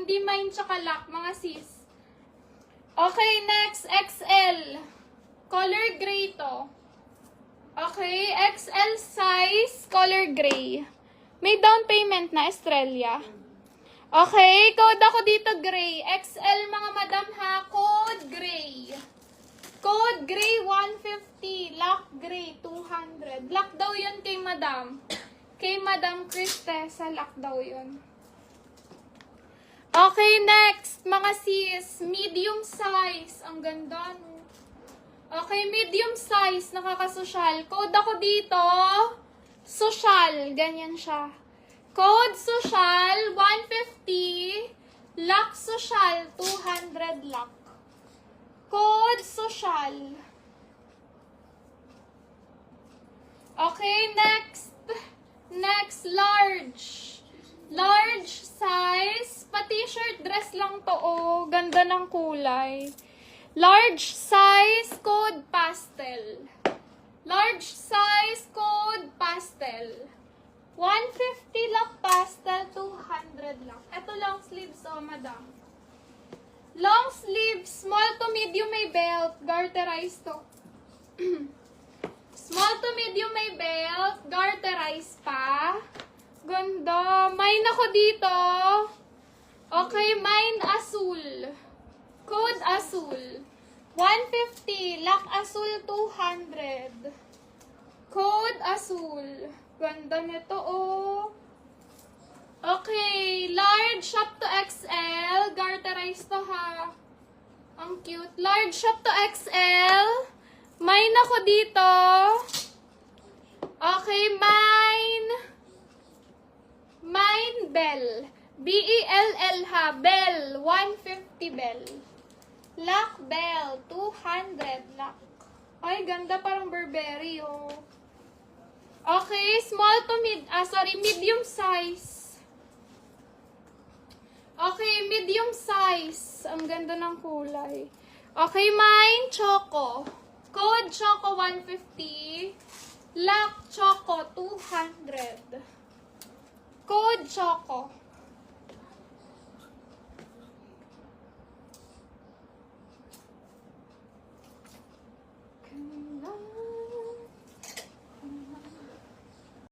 Hindi mine tsaka lock, mga sis. Okay, next, XL. Color gray to. Okay, XL size, color gray. May down payment na, Estrella. Okay, code ako dito, gray. XL, mga madam ha, code gray. Code gray 150, lock gray 200. Lock daw yun kay madam. Kay Madam Criste, sa lock daw yun. Okay, next, mga sis, medium size. Ang ganda, no? Okay, medium size, nakakasosyal. Code ako dito, social, ganyan siya. Code social, 150, lock social, 200 lock. Code social. Okay, next. Next, large. Large size. Pa-t-shirt dress lang to, oh. Ganda ng kulay. Large size, code pastel. Large size, code pastel. 150 lock pastel, 200 lock. Ito long sleeves, oh, madam. Long sleeves, small to medium may belt, garterized to. Small to medium may belt, garterized pa. Ganda. Mine ako dito. Okay, mine asul. Code asul. 150, lock asul 200. Code asul. Ganda nito, oh. Okay, large up to XL. Garterized to, ha. Ang cute. Large up to XL. Mine ako dito. Okay, mine. Mine bell. B-E-L-L, ha. Bell. 150 bell. Lock bell. 200 lock. Ay, ganda, parang Burberry, oh. Okay, small to medium size. Okay, medium size. Ang ganda ng kulay. Okay, mine, choco. Code choco 150. Lock choco 200. Code choco.